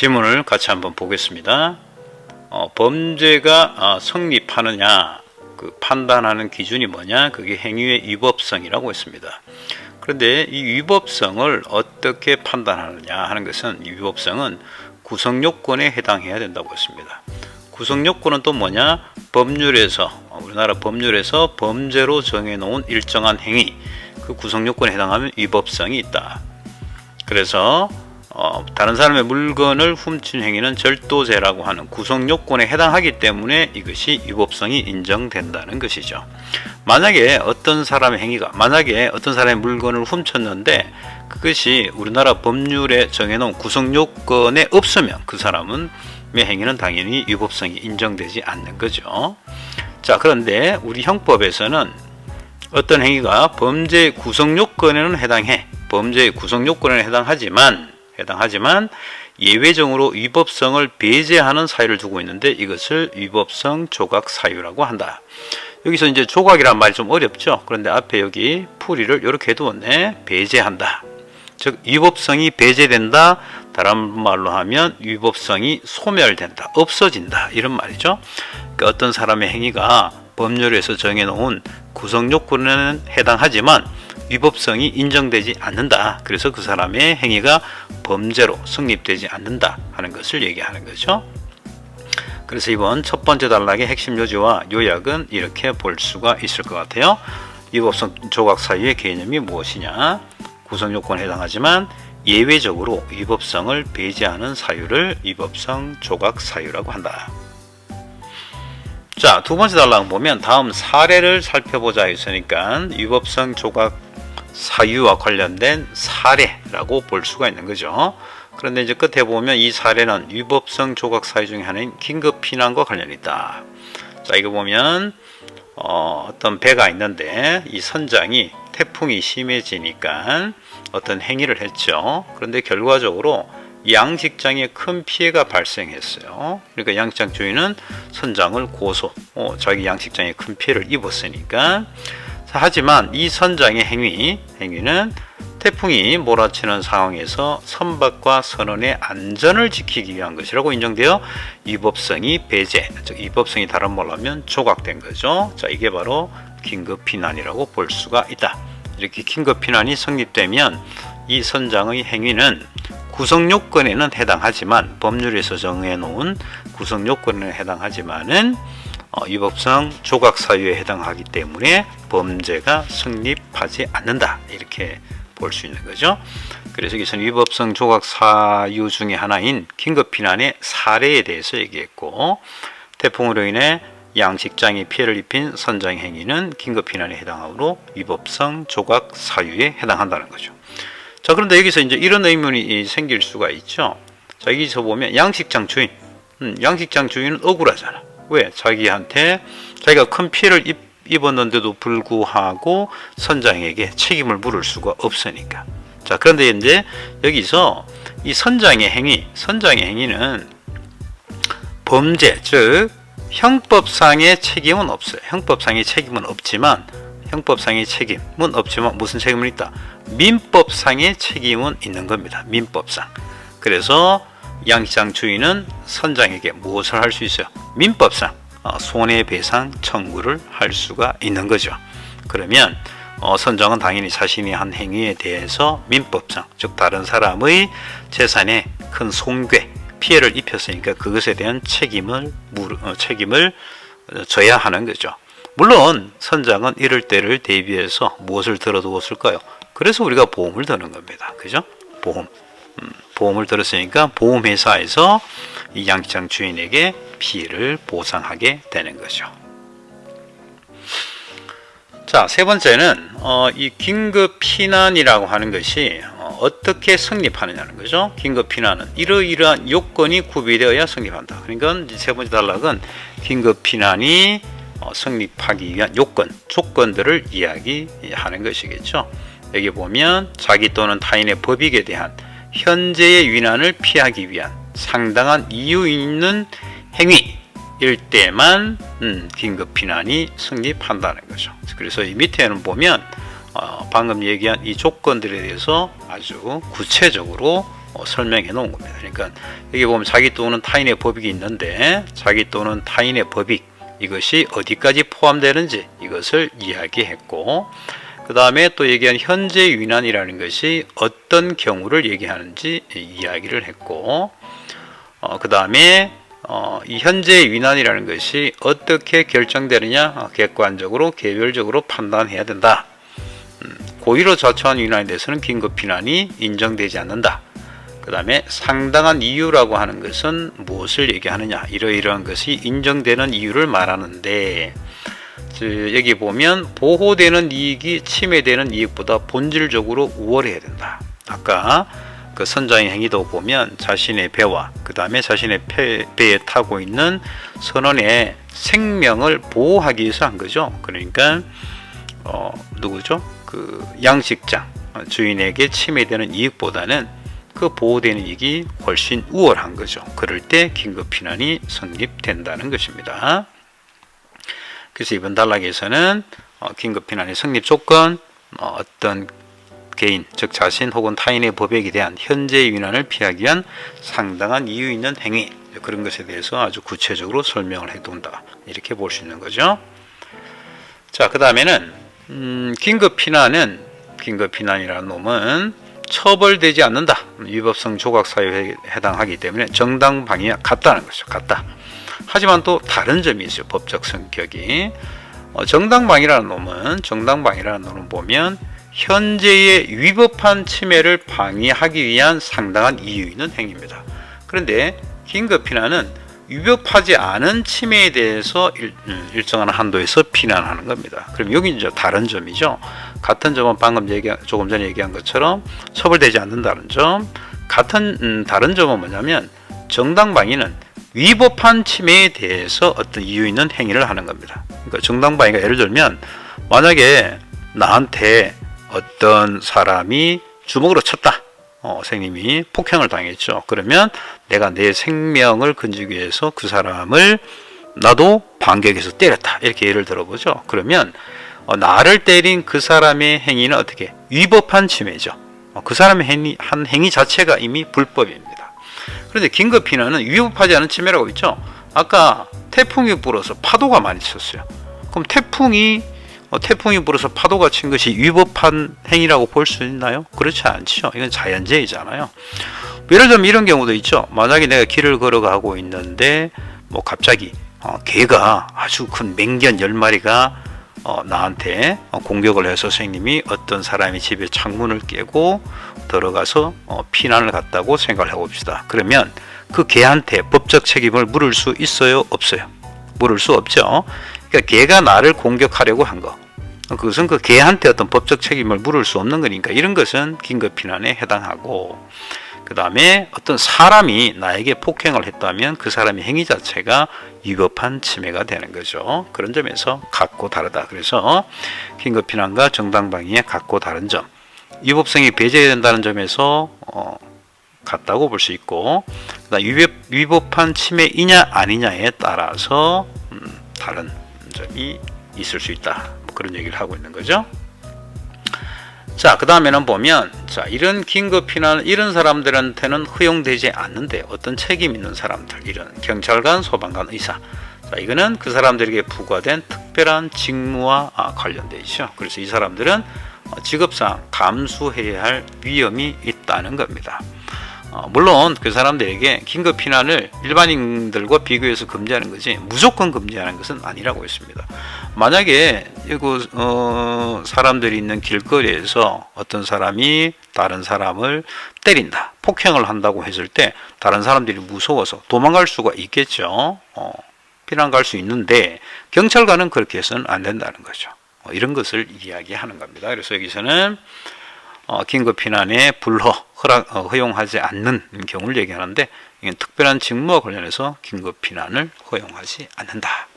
지문을 같이 한번 보겠습니다. 범죄가 성립하느냐 그 판단하는 기준이 뭐냐, 그게 행위의 위법성이라고 했습니다. 그런데 이 위법성을 어떻게 판단하느냐 하는 것은, 이 위법성은 구성요건에 해당해야 된다고 했습니다. 구성요건은 또 뭐냐, 우리나라 법률에서 범죄로 정해놓은 일정한 행위, 그 구성요건에 해당하면 위법성이 있다. 그래서 다른 사람의 물건을 훔친 행위는 절도죄라고 하는 구성요건에 해당하기 때문에 이것이 위법성이 인정된다는 것이죠. 만약에 어떤 사람의 물건을 훔쳤는데 그것이 우리나라 법률에 정해놓은 구성요건에 없으면 그 사람의 행위는 당연히 위법성이 인정되지 않는 거죠. 자, 그런데 우리 형법에서는 어떤 행위가 범죄 구성요건에는 해당해. 범죄의 구성요건에는 해당하지만 예외적으로 위법성을 배제하는 사유를 두고 있는데 이것을 위법성 조각 사유라고 한다. 여기서 이제 조각이란 말이 좀 어렵죠. 그런데 앞에 여기 풀이를 이렇게 해두었네. 배제한다. 즉 위법성이 배제된다. 다른 말로 하면 위법성이 소멸된다. 없어진다. 이런 말이죠. 그러니까 어떤 사람의 행위가 법률에서 정해놓은 구성요건에는 해당하지만 위법성이 인정되지 않는다. 그래서 그 사람의 행위가 범죄로 성립되지 않는다 하는 것을 얘기하는 거죠. 그래서 이번 첫 번째 단락의 핵심 요지와 요약은 이렇게 볼 수가 있을 것 같아요. 위법성 조각 사유의 개념이 무엇이냐, 구성요건에 해당하지만 예외적으로 위법성을 배제하는 사유를 위법성 조각 사유라고 한다. 자, 두 번째 단락 보면 다음 사례를 살펴보자 했으니까 위법성 조각 사유와 관련된 사례라고 볼 수가 있는 거죠. 그런데 이제 끝에 보면 이 사례는 위법성 조각 사유 중에 하나인 긴급 피난과 관련이 있다. 자, 이거 보면 어떤 배가 있는데 이 선장이 태풍이 심해지니까 어떤 행위를 했죠. 그런데 결과적으로 양식장에 큰 피해가 발생했어요. 그러니까 양식장 주인은 선장을 자기 양식장에 큰 피해를 입었으니까. 하지만 이 선장의 행위는 태풍이 몰아치는 상황에서 선박과 선원의 안전을 지키기 위한 것이라고 인정되어 위법성이 배제, 즉 위법성이 다른 말로 하면 조각된 거죠. 자, 이게 바로 긴급 피난이라고 볼 수가 있다. 이렇게 긴급 피난이 성립되면 이 선장의 행위는 구성요건에는 해당하지만, 법률에서 정해놓은 구성요건에는 해당하지만은 위법성 조각 사유에 해당하기 때문에 범죄가 성립하지 않는다. 이렇게 볼 수 있는 거죠. 그래서 여기서는 위법성 조각 사유 중에 하나인 긴급 피난의 사례에 대해서 얘기했고, 태풍으로 인해 양식장에 피해를 입힌 선장 행위는 긴급 피난에 해당하므로 위법성 조각 사유에 해당한다는 거죠. 자, 그런데 여기서 이제 이런 의문이 생길 수가 있죠. 자, 여기서 보면 양식장 주인은 억울하잖아. 왜? 자기가 큰 피해를 입었는데도 불구하고 선장에게 책임을 물을 수가 없으니까. 자, 그런데 이제 여기서 이 선장의 행위는 범죄, 즉 형법상의 책임은 없어요. 형법상의 책임은 없지만 무슨 책임은 있다? 민법상의 책임은 있는 겁니다. 민법상. 그래서 양식장 주인은 선장에게 무엇을 할 수 있어요? 민법상 손해배상 청구를 할 수가 있는 거죠. 그러면 선장은 당연히 자신이 한 행위에 대해서 민법상, 즉 다른 사람의 재산에 큰 손괴, 피해를 입혔으니까 그것에 대한 책임을 져야 하는 거죠. 물론 선장은 이럴 때를 대비해서 무엇을 들어두었을까요? 그래서 우리가 보험을 드는 겁니다. 그죠? 보험을 들었으니까 보험회사에서 이 양식장 주인에게 피해를 보상하게 되는 거죠. 자, 세 번째는 이 긴급 피난이라고 하는 것이 어떻게 성립하느냐는 거죠. 긴급 피난은 이러이러한 요건이 구비되어야 성립한다. 그러니까 세 번째 단락은 긴급 피난이 성립하기 위한 조건들을 이야기하는 것이겠죠. 여기 보면 자기 또는 타인의 법익에 대한 현재의 위난을 피하기 위한 상당한 이유 있는 행위일 때만 긴급 피난이 성립한다는 거죠. 그래서 이 밑에는 보면 방금 얘기한 이 조건들에 대해서 아주 구체적으로 설명해 놓은 겁니다. 그러니까 여기 보면 자기 또는 타인의 법익이 있는데 자기 또는 타인의 법익 이것이 어디까지 포함되는지 이것을 이야기했고, 그 다음에 또 얘기한 현재 위난이라는 것이 어떤 경우를 얘기하는지 이야기를 했고, 그 다음에 이 현재 위난이라는 것이 어떻게 결정되느냐, 객관적으로 개별적으로 판단해야 된다. 고의로 자초한 위난에 대해서는 긴급 피난이 인정되지 않는다. 그 다음에 상당한 이유라고 하는 것은 무엇을 얘기하느냐, 이러이러한 것이 인정되는 이유를 말하는데, 여기 보면 보호되는 이익이 침해되는 이익보다 본질적으로 우월해야 된다. 아까 그 선장의 행위도 보면 자신의 배와 그 다음에 자신의 배에 타고 있는 선원의 생명을 보호하기 위해서 한 거죠. 그러니까 누구죠? 그 양식장 주인에게 침해되는 이익보다는 그 보호되는 이익이 훨씬 우월한 거죠. 그럴 때 긴급피난이 성립된다는 것입니다. 그래서 이번 단락에서는 긴급피난의 성립 조건, 어떤 개인, 즉 자신 혹은 타인의 법익에 대한 현재 위난을 피하기 위한 상당한 이유 있는 행위, 그런 것에 대해서 아주 구체적으로 설명을 해둔다, 이렇게 볼 수 있는 거죠. 자, 그 다음에는 긴급피난이라는 놈은 처벌되지 않는다, 위법성 조각사유에 해당하기 때문에 정당방위와 같다는 것이죠. 같다. 하지만 또 다른 점이 있어요. 법적 성격이. 정당방위라는 놈은 보면 현재의 위법한 침해를 방해하기 위한 상당한 이유 있는 행위입니다. 그런데 긴급피난은 위법하지 않은 침해에 대해서 일정한 한도에서 피난하는 겁니다. 그럼 여기 이제 다른 점이죠. 같은 점은 방금 조금 전에 얘기한 것처럼 처벌되지 않는다는 점. 다른 점은 뭐냐면 정당방위는 위법한 침해에 대해서 어떤 이유 있는 행위를 하는 겁니다. 그러니까 정당방위가 예를 들면 만약에 나한테 어떤 사람이 주먹으로 쳤다. 선생님이 폭행을 당했죠. 그러면 내가 내 생명을 건지기 위해서 그 사람을 나도 반격해서 때렸다. 이렇게 예를 들어보죠. 그러면 나를 때린 그 사람의 행위는 어떻게? 위법한 침해죠. 그 사람의 한 행위 자체가 이미 불법입니다. 그런데 긴급피난은 위법하지 않은 침해라고 있죠. 아까 태풍이 불어서 파도가 많이 쳤어요. 그럼 태풍이 불어서 파도가 친 것이 위법한 행위라고 볼 수 있나요? 그렇지 않죠. 이건 자연재해잖아요. 예를 들면 이런 경우도 있죠. 만약에 내가 길을 걸어가고 있는데 갑자기 개가 아주 큰 맹견 10마리가 나한테 공격을 해서 선생님이 어떤 사람이 집에 창문을 깨고 들어가서 피난을 갔다고 생각을 해봅시다. 그러면 그 개한테 법적 책임을 물을 수 있어요? 없어요? 물을 수 없죠. 그러니까 개가 나를 공격하려고 한 거, 그것은 그 개한테 어떤 법적 책임을 물을 수 없는 거니까 이런 것은 긴급피난에 해당하고, 그 다음에 어떤 사람이 나에게 폭행을 했다면 그 사람의 행위 자체가 위법한 침해가 되는 거죠. 그런 점에서 각고 다르다. 그래서 긴급피난과 정당방위의 각고 다른 점, 위법성이 배제된다는 점에서 같다고 볼 수 있고, 위법한 침해이냐 아니냐에 따라서 다른 점이 있을 수 있다. 그런 얘기를 하고 있는 거죠. 자, 그 다음에는 보면, 자, 이런 긴급피난, 이런 사람들한테는 허용되지 않는데, 어떤 책임 있는 사람들, 이런 경찰관, 소방관, 의사. 자, 이거는 그 사람들에게 부과된 특별한 직무와 관련되어 있죠. 그래서 이 사람들은 직업상 감수해야 할 위험이 있다는 겁니다. 물론 그 사람들에게 긴급피난을 일반인들과 비교해서 금지하는 거지 무조건 금지하는 것은 아니라고 했습니다. 만약에 사람들이 있는 길거리에서 어떤 사람이 다른 사람을 때린다, 폭행을 한다고 했을 때 다른 사람들이 무서워서 도망갈 수가 있겠죠. 피난 갈 수 있는데 경찰관은 그렇게 해서는 안 된다는 거죠. 이런 것을 이야기하는 겁니다. 그래서 여기서는 긴급피난에 허용하지 않는 경우를 얘기하는데, 이건 특별한 직무와 관련해서 긴급피난을 허용하지 않는다.